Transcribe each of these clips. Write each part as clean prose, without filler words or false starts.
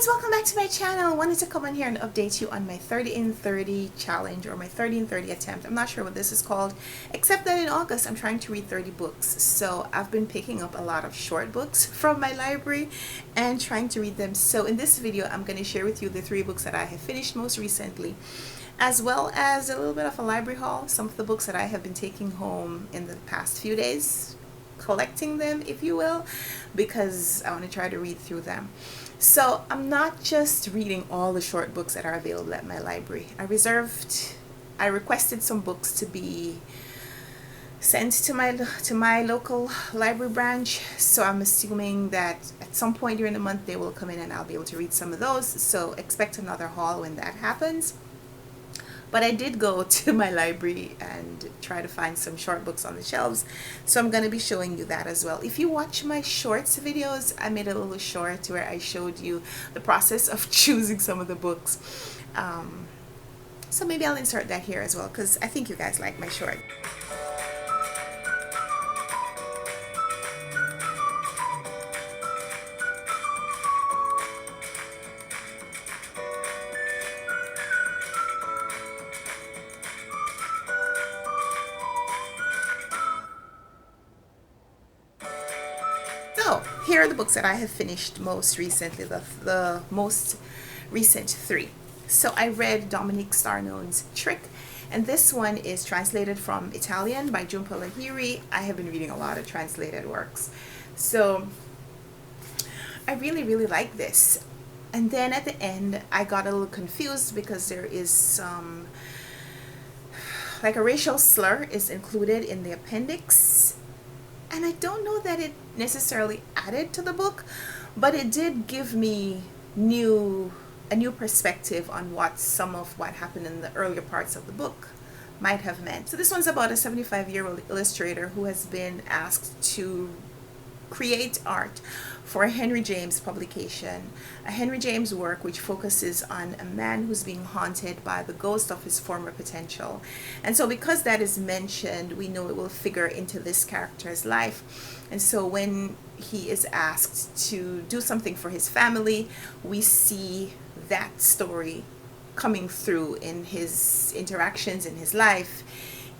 Friends, welcome back to my channel. Wanted to come on here and update you on my 30 in 30 challenge, or my 30 in 30 attempt. I'm not sure what this is called, except that in August I'm trying to read 30 books. So I've been picking up a lot of short books from my library and trying to read them. So in this video I'm going to share with you the 3 books that I have finished most recently, as well as a little bit of a library haul, some of the books that I have been taking home in the past few days, collecting them if you will, because I want to try to read through them. So I'm not just reading all the short books that are available at my library. I requested some books to be sent to my local library branch, so I'm assuming that at some point during the month they will come in and I'll be able to read some of those. So expect another haul when that happens. But I did go to my library and try to find some short books on the shelves, so I'm going to be showing you that as well. If you watch my shorts videos, I made a little short where I showed you the process of choosing some of the books. So maybe I'll insert that here as well, because I think you guys like my short. So here are the books that I have finished most recently, the most recent 3. So I read Dominique Starnone's Trick, and this one is translated from Italian by Jhumpa Lahiri. I have been reading a lot of translated works, so I really like this. And then at the end I got a little confused because there is some, like, a racial slur is included in the appendix. And I don't know that it necessarily added to the book, but it did give me a new perspective on what some of what happened in the earlier parts of the book might have meant. So this one's about a 75-year-old illustrator who has been asked to create art for a Henry James publication, a Henry James work which focuses on a man who's being haunted by the ghost of his former potential. And so because that is mentioned, we know it will figure into this character's life. And so when he is asked to do something for his family, we see that story coming through in his interactions in his life,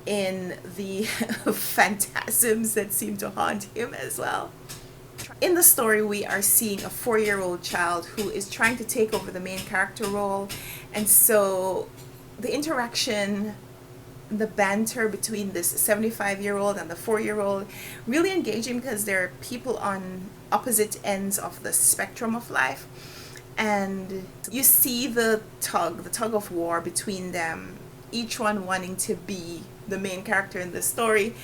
in the phantasms that seem to haunt him as well. In the story, we are seeing a 4-year-old child who is trying to take over the main character role, and so the interaction, the banter between this 75-year-old and the 4-year-old, really engaging because they're people on opposite ends of the spectrum of life, and you see the tug of war between them, each one wanting to be the main character in the story,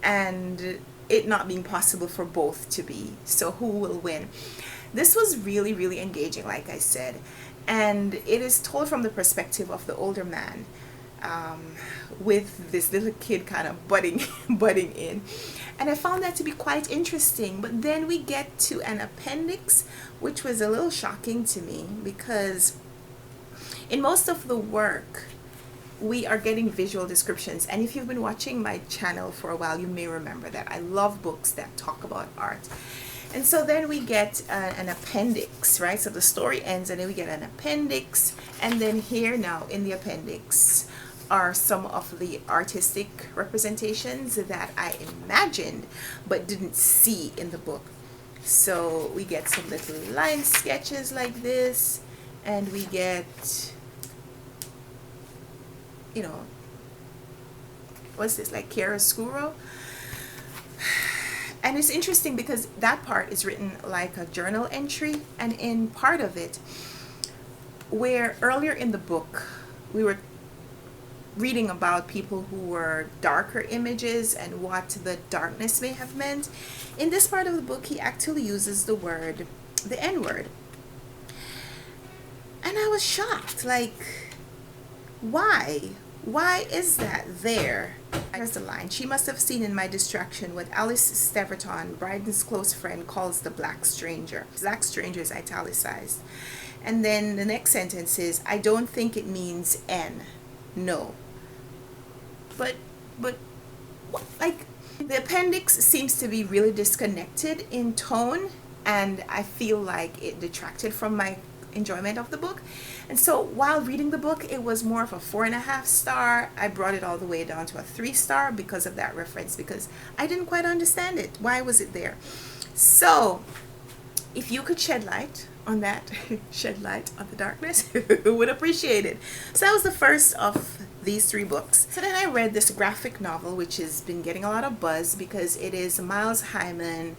and it not being possible for both to be. So who will win? This was really engaging, like I said, and it is told from the perspective of the older man, with this little kid kind of butting in, and I found that to be quite interesting. But then we get to an appendix, which was a little shocking to me, because in most of the work we are getting visual descriptions, and if you've been watching my channel for a while, you may remember that I love books that talk about art. And so then we get an appendix, right? So the story ends and then we get an appendix, and then here now in the appendix are some of the artistic representations that I imagined but didn't see in the book. So we get some little line sketches like this, and we get, you know, what's this, like chiaroscuro? And it's interesting because that part is written like a journal entry, and in part of it, where earlier in the book we were reading about people who were darker images and what the darkness may have meant, in this part of the book he actually uses the N-word. And I was shocked, like, why is that there? Here's the line: "She must have seen in my distraction what Alice Steverton, Bryden's close friend, calls the black stranger." Black stranger is italicized. And then the next sentence is, "I don't think it means N. No." But what, like, the appendix seems to be really disconnected in tone, and I feel like it detracted from my enjoyment of the book. And so while reading the book, it was more of a 4.5 star. I brought it all the way down to a 3 star because of that reference, because I didn't quite understand it. Why was it there? So if you could shed light on that, shed light on the darkness, would appreciate it. So that was the first of these 3 books. So then I read this graphic novel, which has been getting a lot of buzz because it is Miles Hyman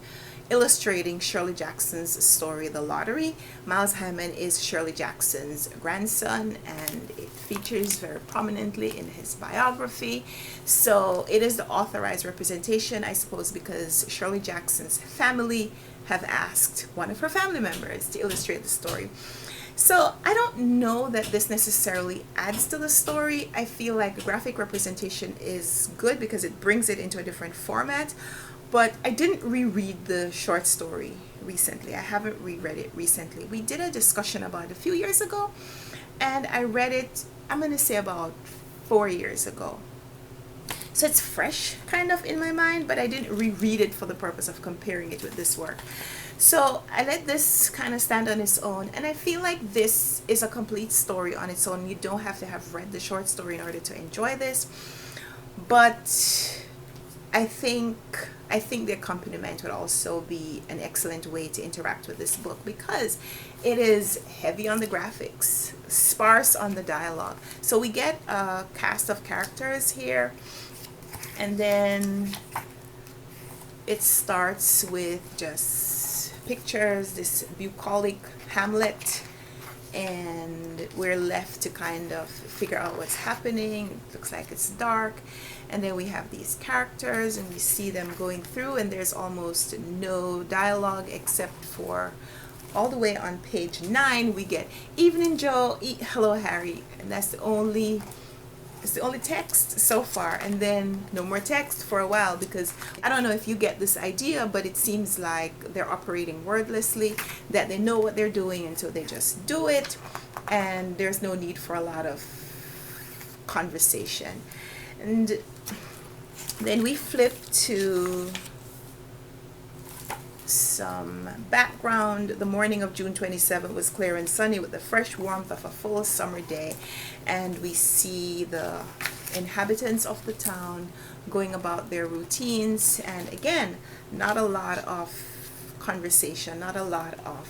illustrating Shirley Jackson's story, The Lottery. Miles Hyman is Shirley Jackson's grandson, and it features very prominently in his biography. So it is the authorized representation, I suppose, because Shirley Jackson's family have asked one of her family members to illustrate the story. So I don't know that this necessarily adds to the story. I feel like graphic representation is good because it brings it into a different format. But I didn't reread the short story recently. I haven't reread it recently. We did a discussion about it a few years ago, and I read it, I'm going to say about 4 years ago. So it's fresh kind of in my mind, but I didn't reread it for the purpose of comparing it with this work. So I let this kind of stand on its own, and I feel like this is a complete story on its own. You don't have to have read the short story in order to enjoy this. But I think the accompaniment would also be an excellent way to interact with this book, because it is heavy on the graphics, sparse on the dialogue. So we get a cast of characters here, and then it starts with just pictures, this bucolic hamlet, and we're left to kind of figure out what's happening. It looks like it's dark, and then we have these characters and we see them going through, and there's almost no dialogue except for all the way on page 9 we get "Evening Joe, hello Harry," and that's the only text so far, and then no more text for a while, because I don't know if you get this idea, but it seems like they're operating wordlessly, that they know what they're doing, and so they just do it, and there's no need for a lot of conversation. And then we flip to some background. The morning of June 27th was clear and sunny with the fresh warmth of a full summer day, and we see the inhabitants of the town going about their routines, and again, not a lot of conversation, not a lot of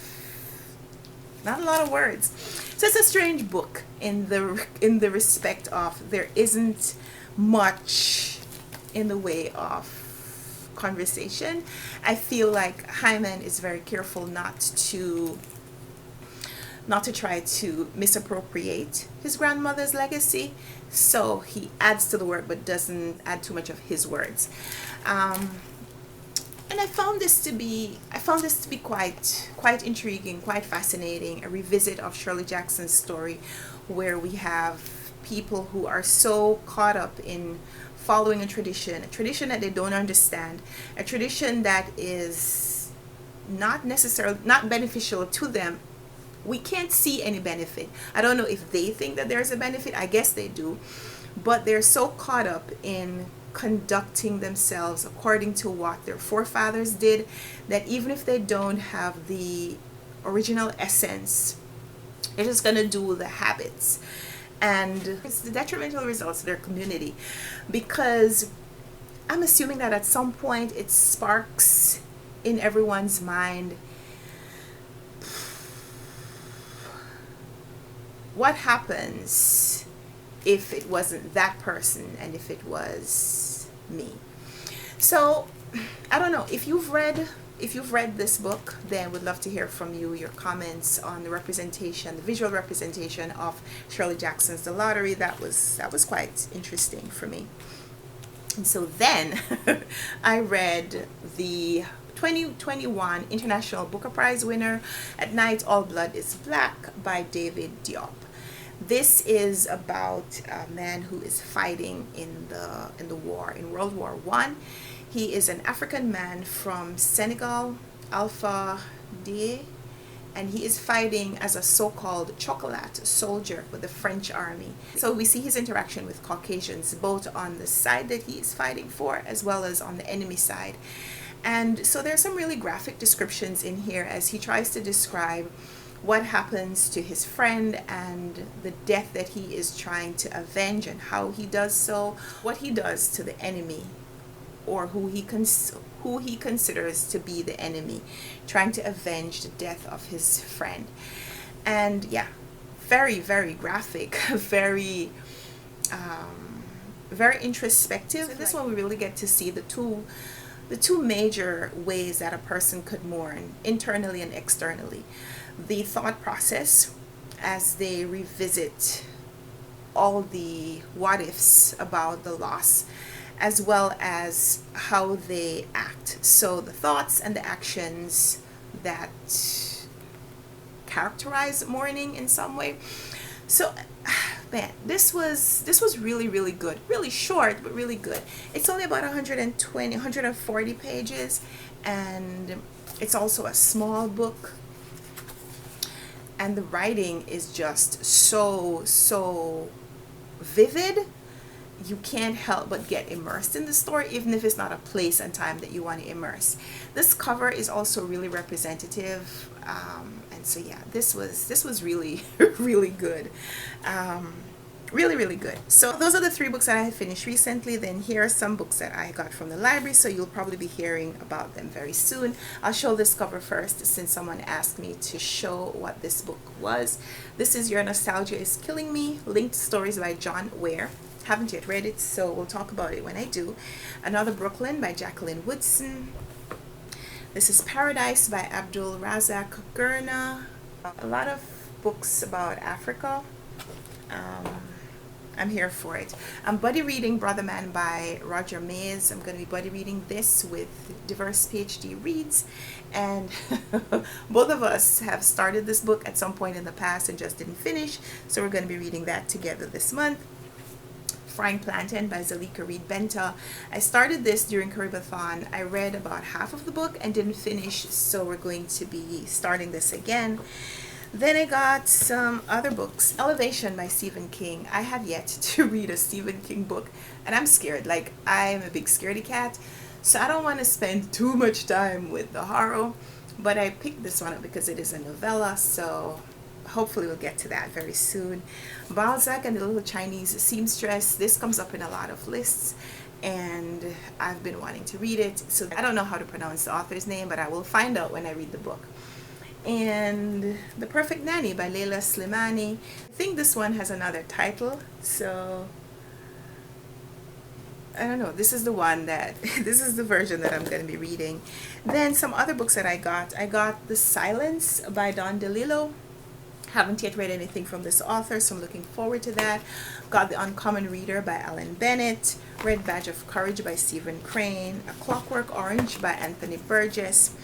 words. So it's a strange book in the respect of there isn't much in the way of conversation. I feel like Hyman is very careful not to try to misappropriate his grandmother's legacy, so he adds to the work but doesn't add too much of his words. And I found this to be quite intriguing, quite fascinating, a revisit of Shirley Jackson's story, where we have people who are so caught up in following a tradition that they don't understand, a tradition that is not beneficial to them. We can't see any benefit. I don't know if they think that there's a benefit. I guess they do, but they're so caught up in conducting themselves according to what their forefathers did, that even if they don't have the original essence, they're just gonna do the habits, and it's the detrimental results to their community, because I'm assuming that at some point it sparks in everyone's mind, what happens if it wasn't that person and if it was me? So I don't know, if you've read this book, then would love to hear from you, your comments on the representation, the visual representation of Shirley Jackson's The Lottery. That was quite interesting for me. And so then I read the 2021 International Booker Prize winner, At Night All Blood is Black, by David Diop. This is about a man who is fighting in the war, in World War I. He is an African man from Senegal, Alpha D, and he is fighting as a so-called chocolat soldier with the French army. So we see his interaction with Caucasians, both on the side that he is fighting for as well as on the enemy side. And so there's some really graphic descriptions in here as he tries to describe what happens to his friend and the death that he is trying to avenge and how he does so, what he does to the enemy, or who he considers to be the enemy, trying to avenge the death of his friend. And yeah, very, very graphic, very very introspective. So in this one we really get to see the two major ways that a person could mourn, internally and externally. The thought process as they revisit all the what ifs about the loss, as well as how they act. So the thoughts and the actions that characterize mourning in some way. So man, this was really, really good. Really short, but really good. It's only about 140 pages, and it's also a small book, and the writing is just so vivid. You can't help but get immersed in the story, even if it's not a place and time that you want to immerse. This cover is also really representative, and so yeah, this was really really good. Really, really good. So those are the 3 books that I have finished recently. Then here are some books that I got from the library, so you'll probably be hearing about them very soon. I'll show this cover first, since someone asked me to show what this book was. This is Your Nostalgia is Killing Me, Linked Stories by John Ware. Haven't yet read it, so we'll talk about it when I do. Another Brooklyn by Jacqueline Woodson. This is Paradise by Abdul Razak Gurna. A lot of books about Africa. I'm here for it. I'm buddy reading Brother Man by Roger Mays. I'm going to be buddy reading this with Diverse PhD Reads, and both of us have started this book at some point in the past and just didn't finish, so we're going to be reading that together this month. Frying Plantain by Zalika Reed Benta. I started this during Caribathon. I read about half of the book and didn't finish, so we're going to be starting this again. Then I got some other books. Elevation by Stephen King. I have yet to read a Stephen King book, and I'm scared. Like, I'm a big scaredy cat, so I don't want to spend too much time with the horror, but I picked this one up because it is a novella, so hopefully we'll get to that very soon. Balzac and the Little Chinese Seamstress. This comes up in a lot of lists, and I've been wanting to read it, so I don't know how to pronounce the author's name, but I will find out when I read the book. And The Perfect Nanny by Leila Slimani. I think this one has another title, so I don't know. This is the one that this is the version that I'm going to be reading. Then some other books that I got The Silence by Don DeLillo. Haven't yet read anything from this author, so I'm looking forward to that. Got The Uncommon Reader by Alan Bennett. Red Badge of Courage by Stephen Crane. A Clockwork Orange by Anthony Burgess.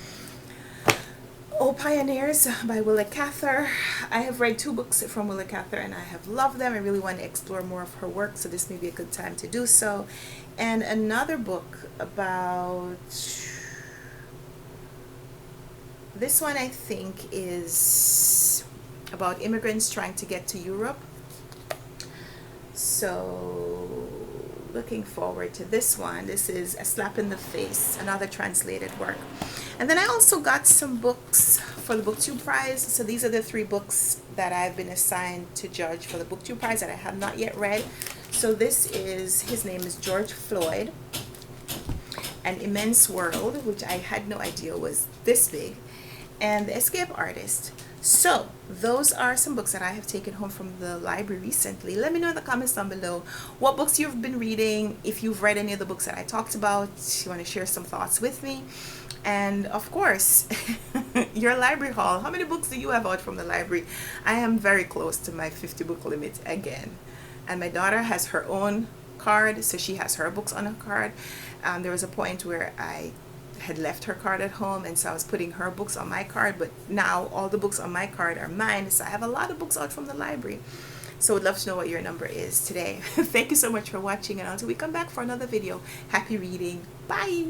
Oh Pioneers by Willa Cather. I have read 2 books from Willa Cather and I have loved them. I really want to explore more of her work, so this may be a good time to do so. And another book about, this one I think is about immigrants trying to get to Europe. So looking forward to this one. This is A Slap in the Face, another translated work. And then I also got some books for the BookTube Prize. So these are the 3 books that I've been assigned to judge for the BookTube Prize that I have not yet read. So this is, his name is George Floyd, An Immense World, which I had no idea was this big, and The Escape Artist. So those are some books that I have taken home from the library recently. Let me know in the comments down below what books you've been reading, if you've read any of the books that I talked about, you want to share some thoughts with me. And of course, your library haul. How many books do you have out from the library? I am very close to my 50 book limit again. And my daughter has her own card, so she has her books on her card. There was a point where I had left her card at home, and so I was putting her books on my card, but now all the books on my card are mine, so I have a lot of books out from the library. So I'd love to know what your number is today. Thank you so much for watching, and until we come back for another video, happy reading. Bye.